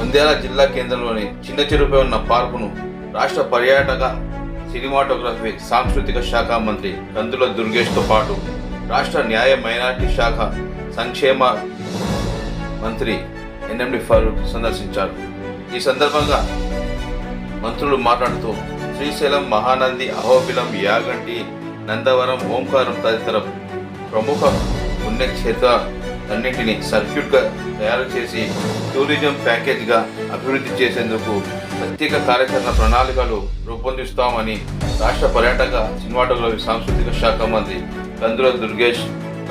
నంద్యాల జిల్లా కేంద్రంలోని చిన్న చెరువుపై ఉన్న పార్కును రాష్ట్ర పర్యాటక సినిమాటోగ్రఫీ సాంస్కృతిక శాఖ మంత్రి కందుల దుర్గేష్తో పాటు రాష్ట్ర న్యాయ మైనార్టీ శాఖ సంక్షేమ మంత్రి ఎన్ఎండి ఫరూక్ సందర్శించారు. ఈ సందర్భంగా మంత్రులు మాట్లాడుతూ శ్రీశైలం, మహానంది, అహోబిలం, యాగంటి, నందవరం, ఓంకారం తదితర ప్రముఖ పుణ్యక్షేత్రాలన్నింటినీ సర్క్యూట్గా తయారు చేసి టూరిజం ప్యాకేజ్గా అభివృద్ధి చేసేందుకు ప్రత్యేక కార్యాచరణ ప్రణాళికలు రూపొందిస్తామని రాష్ట్ర పర్యాటక సినిమాటోగ్రఫీ సాంస్కృతిక శాఖ మంత్రి కందుల దుర్గేష్,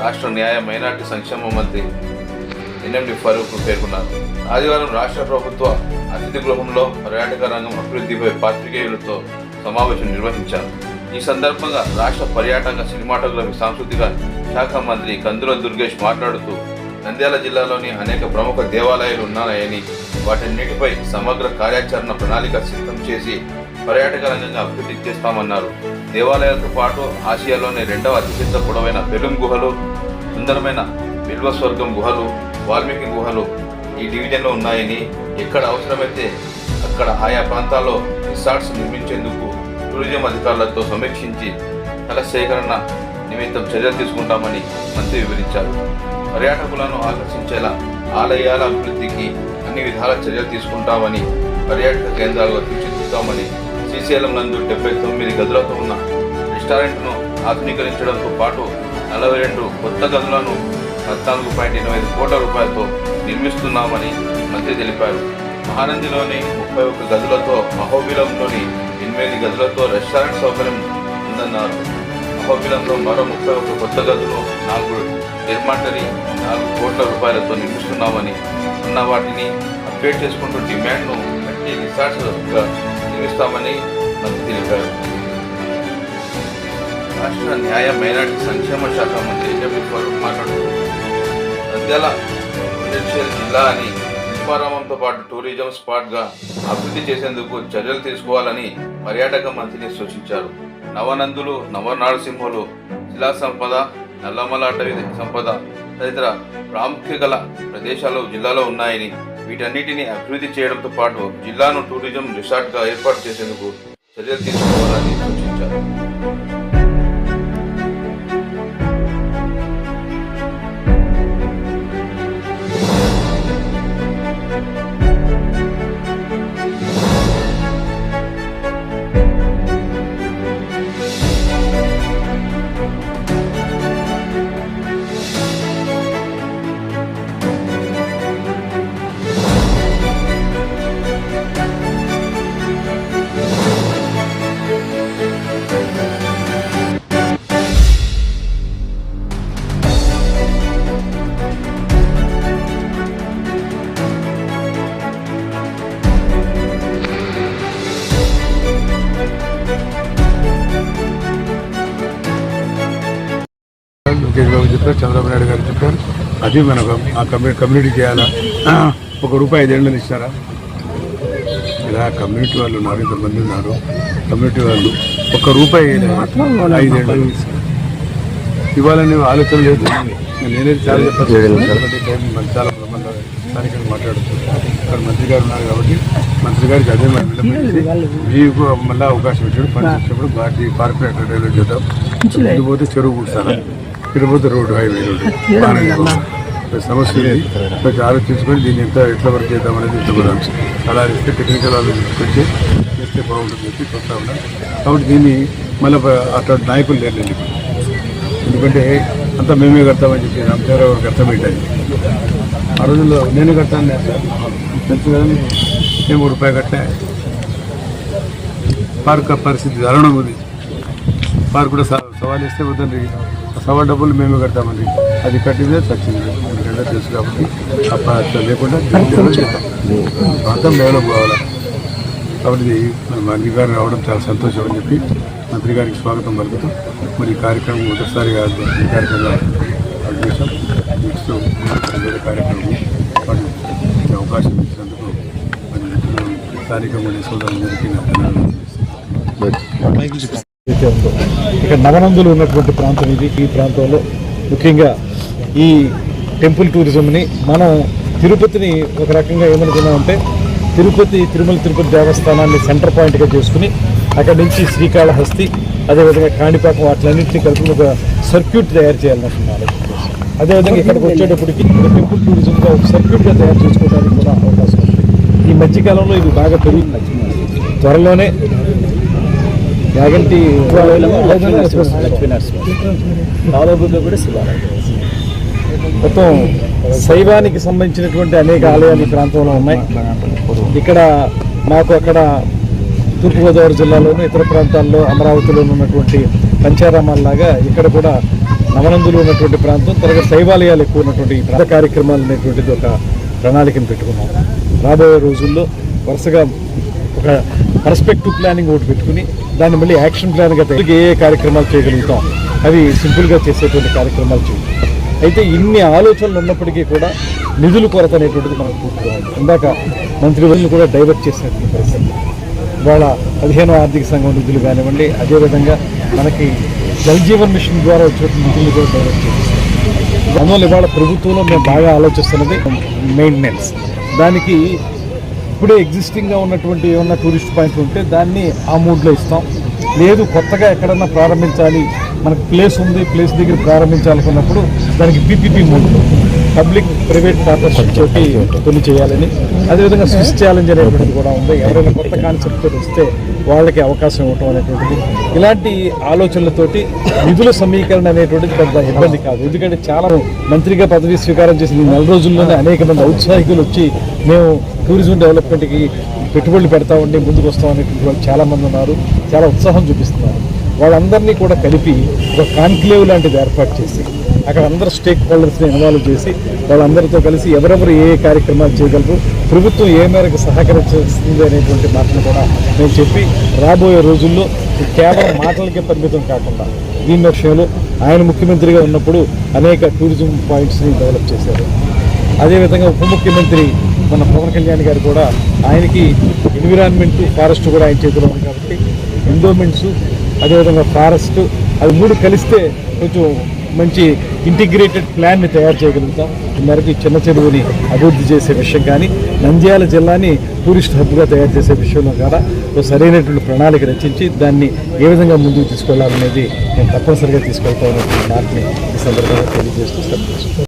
రాష్ట్ర న్యాయ మైనార్టీ సంక్షేమ మంత్రి ఎన్ఎండి ఫరూక్ పేర్కొన్నారు. ఆదివారం రాష్ట్ర ప్రభుత్వ అతిథి గృహంలో పర్యాటక రంగం అభివృద్ధిపై పాత్రికేయులతో సమావేశం నిర్వహించారు. ఈ సందర్భంగా రాష్ట్ర పర్యాటక సినిమాటోగ్రఫీ సాంస్కృతిక శాఖ మంత్రి కందుల దుర్గేష్ మాట్లాడుతూ నంద్యాల జిల్లాలోని అనేక ప్రముఖ దేవాలయాలు ఉన్నాయని వాటన్నిటిపై సమగ్ర కార్యాచరణ ప్రణాళిక సిద్ధం చేసి పర్యాటక రంగంగా అభివృద్ధి చేస్తామన్నారు. దేవాలయాలతో పాటు ఆసియాలోని 2వ అతిపెద్ద పొడవైన బెలూం గుహలు, సుందరమైన బిల్వస్వర్గం గుహలు, వాల్మీకి గుహలు ఈ డివిజన్లో ఉన్నాయని, ఎక్కడ అవసరమైతే అక్కడ ఆయా ప్రాంతాల్లో రిసార్ట్స్ నిర్మించేందుకు టూరిజం అధికారులతో సమీక్షించి స్థల సేకరణ నిమిత్తం చర్యలు తీసుకుంటామని మంత్రి వివరించారు. పర్యాటకులను ఆకర్షించేలా ఆలయాల అభివృద్ధికి అన్ని విధాల చర్యలు తీసుకుంటామని, పర్యాటక కేంద్రాలుగా తీర్చిదిద్దుతామని, శ్రీశైలం నందు 79 గదులతో ఉన్న రెస్టారెంట్ను ఆధునీకరించడంతో పాటు 42 కొత్త గదులను 14.85 కోట్ల రూపాయలతో నిర్మిస్తున్నామని మంత్రి తెలిపారు. మహానందిలోని 31 గదులతో, అహోబిలంలోని 8 గదులతో రెస్టారెంట్ సౌకర్యం ఉందన్నారు. అహోబిలంలో మరో 31 కొత్త గదులు, 4 నిర్మాటరీ 4 కోట్ల రూపాయలతో నిర్మిస్తున్నామని, ఉన్న వాటిని అప్డేట్ చేసుకుంటూ డిమాండ్ను బట్టి రిసార్ట్స్గా నిర్మిస్తామని మంత్రి తెలిపారు. రాష్ట్ర న్యాయ మైనార్టీ సంక్షేమ శాఖ మంత్రి ఎన్ఎండి ఫరూక్ మాట్లాడుతూ నంద్యాల ఇండస్ట్రియల్ జిల్లా అని శిల్పారామంతో పాటు టూరిజం స్పాట్గా అభివృద్ధి చేసేందుకు చర్యలు తీసుకోవాలని పర్యాటక మంత్రిని సూచించారు. నవనందులు, నవనారసింహులు, శిలా సంపద, నల్లమల అటవీ సంపద తదితర ప్రాముఖ్యత గల ప్రదేశాలు జిల్లాలో ఉన్నాయని, వీటన్నిటిని అభివృద్ధి చేయడంతో పాటు జిల్లాను టూరిజం రిసార్ట్గా ఏర్పాటు చేసేందుకు చర్యలు తీసుకోవాలని సూచించారు. లోకేష్ బాబు చెప్పారు, చంద్రబాబు నాయుడు గారు చెప్పారు. అది మనకు ఆ కమ్యూనిటీ చేయాలా. 1 రూపాయి 5 ఏళ్ళు ఇస్తారా? ఇలా కమ్యూనిటీ వాళ్ళు ఉన్నారు, ఇంతమంది ఉన్నారు. కమ్యూనిటీ వాళ్ళు 1 రూపాయి 5 ఏళ్ళు ఇవ్వాలని ఆలోచన లేదు. నేనే చాలా చెప్పాను, చాలా స్థానికంగా మాట్లాడుతున్నాను. ఇక్కడ మంత్రి గారు ఉన్నారు కాబట్టి మంత్రి గారికి అదే మీకు మళ్ళీ అవకాశం ఇచ్చాడు. ఫండ్స్ ఇచ్చినప్పుడు కార్పొరేటర్ డెవలప్ చేద్దాం. ఇకపోతే చెరువు కూర్చాలి, తిరుపతి రోడ్డు, హైవే రోడ్డు సమస్య కొంచెం ఆలోచించుకొని దీన్ని ఎట్లా వర్క్ చేద్దామనేది ఇష్టపడాలి. అలా ఇస్తే టెక్నికల్ వాళ్ళు వచ్చి చేస్తే బాగుంటుంది చెప్పి చూస్తా ఉన్నాను. కాబట్టి దీన్ని మళ్ళీ అట్లా నాయకులు లేరు. ఎందుకంటే అంతా మేమే కడతామని చెప్పి రామచంద్రరావు గారికి అర్థమైంది. ఆ రోజుల్లో నేను కడతాను తెలుసు కదా, నేను 1 రూపాయి కట్టా. పార్క్ పరిస్థితి దారుణం ఉంది. పార్క్ కూడా సవాల్ ఇస్తే వద్దండి, సవాల్ డబ్బులు మేమే కడతామండి. అది కట్టిందే చచ్చింది తెలుసు. కాబట్టి అట్లా లేకుండా ప్రాంతం డెవలప్ కావాలి. కాబట్టి మంత్రి గారు రావడం చాలా సంతోషం అని చెప్పి మంత్రి గారికి స్వాగతం పలుకుతూ మరి ఈ కార్యక్రమం మొదటిసారిగా ఈ కార్యక్రమంగా చేశాం. నెక్స్ట్ వేరే కార్యక్రమం అవకాశం ఇచ్చినందుకు మరి స్థానికంగా సోదరులందరికీ ఇక్కడ నవనందులు ఉన్నటువంటి ప్రాంతం ఇది. ఈ ప్రాంతంలో ముఖ్యంగా ఈ టెంపుల్ టూరిజంని మనం తిరుపతిని ఒక రకంగా ఏమనుకున్నామంటే తిరుమల తిరుపతి దేవస్థానాన్ని సెంటర్ పాయింట్గా చేసుకుని అక్కడి నుంచి శ్రీకాళహస్తి, అదేవిధంగా కాణిపాకం వాటిలన్నింటినీ కలిపి ఒక సర్క్యూట్ తయారు చేయాలనుకున్నాను. అదేవిధంగా ఇక్కడికి వచ్చేటప్పటికి టెంపుల్ టూరిజంగా ఒక సర్క్యూట్గా తయారు చేసుకోవడానికి కూడా అవకాశం ఉంది. ఈ మధ్యకాలంలో ఇది బాగా పెరుగుతుంది. త్వరలోనే యాగంటి మొత్తం శైవానికి సంబంధించినటువంటి అనేక ఆలయాలు ఈ ప్రాంతంలో ఉన్నాయి. ఇక్కడ మాకు అక్కడ తూర్పుగోదావరి జిల్లాలోను ఇతర ప్రాంతాల్లో అమరావతిలోనూ ఉన్నటువంటి పంచారామాల్లాగా ఇక్కడ కూడా నవనందులు ఉన్నటువంటి ప్రాంతం, త్వరగా శైవాలయాలు ఎక్కువ ఉన్నటువంటి ప్రాంత కార్యక్రమాలు అనేటువంటిది ఒక ప్రణాళికను పెట్టుకున్నాం. రాబోయే రోజుల్లో వరుసగా ఒక పర్స్పెక్టివ్ ప్లానింగ్ ఒకటి పెట్టుకుని దాన్ని మళ్ళీ యాక్షన్ ప్లాన్గా ఏ కార్యక్రమాలు చేయగలుగుతాం అవి సింపుల్గా చేసేటువంటి కార్యక్రమాలు చేయాలి. అయితే ఇన్ని ఆలోచనలు ఉన్నప్పటికీ కూడా నిధుల కొరత అనేటువంటిది మనకు పూర్తిగా ఉంది. ఇందాక మంత్రివర్యులు కూడా డైవర్ట్ చేసినటువంటి పరిస్థితి. ఇవాళ 15వ ఆర్థిక సంఘం నిధులు కానివ్వండి, అదేవిధంగా మనకి జల్ జీవన్ మిషన్ ద్వారా వచ్చినటువంటి నిధులు కూడా డైవర్ట్ చేసేస్తాం. అందువల్ల ఇవాళ ప్రభుత్వంలో మేము బాగా ఆలోచిస్తున్నది మెయింటెనెన్స్. దానికి ఇప్పుడే ఎగ్జిస్టింగ్గా ఉన్నటువంటి ఏమన్నా టూరిస్ట్ పాయింట్లు ఉంటే దాన్ని ఆ మూడ్లో ఇస్తాం. లేదు కొత్తగా ఎక్కడన్నా ప్రారంభించాలి, మనకు ప్లేస్ ఉంది, ప్లేస్ దగ్గర ప్రారంభించాలనుకున్నప్పుడు దానికి పీపీపీ మూడ్లో పబ్లిక్ ప్రైవేట్ పార్ట్నర్షిప్ తోటి కొన్ని చేయాలని, అదేవిధంగా స్విస్ ఛాలెంజ్ అనేటువంటిది కూడా ఉంది. ఎవరైనా కొత్త కాన్సెప్ట్ తోటి వస్తే వాళ్ళకి అవకాశం ఇవ్వటం అనేటువంటిది, ఇలాంటి ఆలోచనలతోటి నిధుల సమీకరణ అనేటువంటిది పెద్ద ఇబ్బంది కాదు. ఎందుకంటే చాలా మంత్రిగా పదవి స్వీకారం చేసిన ఈ 4 రోజుల్లోనే అనేక మంది ఔత్సాహికులు వచ్చి మేము టూరిజం డెవలప్మెంట్కి పెట్టుబడులు పెడతామండి, ముందుకు వస్తాం అనేటువంటి వాళ్ళు చాలామంది ఉన్నారు. చాలా ఉత్సాహం చూపిస్తున్నారు. వాళ్ళందరినీ కూడా కలిపి ఒక కాన్క్లేవ్ లాంటిది ఏర్పాటు చేసి అక్కడ అందరూ స్టేక్ హోల్డర్స్ని ఇన్వాల్వ్ చేసి వాళ్ళందరితో కలిసి ఎవరెవరు ఏ కార్యక్రమాలు చేయగలరు, ప్రభుత్వం ఏ మేరకు సహకరిస్తుంది అనేటువంటి మాటలు కూడా నేను చెప్పి రాబోయే రోజుల్లో కేవలం మాటలకే పరిమితం కాకుండా దీని విషయంలో ఆయన ముఖ్యమంత్రిగా ఉన్నప్పుడు అనేక టూరిజం పాయింట్స్ని డెవలప్ చేశారు. అదేవిధంగా ఉప ముఖ్యమంత్రి మన పవన్ కళ్యాణ్ గారు కూడా ఆయనకి ఎన్విరాన్మెంట్, ఫారెస్ట్ కూడా ఆయన చేతిలో ఉంది కాబట్టి ఎండోమెంట్స్ అదేవిధంగా ఫారెస్ట్ అవి 3 కలిస్తే కొంచెం మంచి ఇంటిగ్రేటెడ్ ప్లాన్ని తయారు చేయగలుగుతాం. ఈ మేరకు చిన్న చెరువుని అభివృద్ధి చేసే విషయం కానీ, నంద్యాల జిల్లాని టూరిస్ట్ హబ్గా తయారు చేసే విషయంలో కూడా ఒక సరైనటువంటి ప్రణాళిక రచించి దాన్ని ఏ విధంగా ముందుకు తీసుకెళ్లాలనేది నేను తప్పనిసరిగా తీసుకెళ్తాననే మాటని ఈ సందర్భంగా తెలియజేస్తూ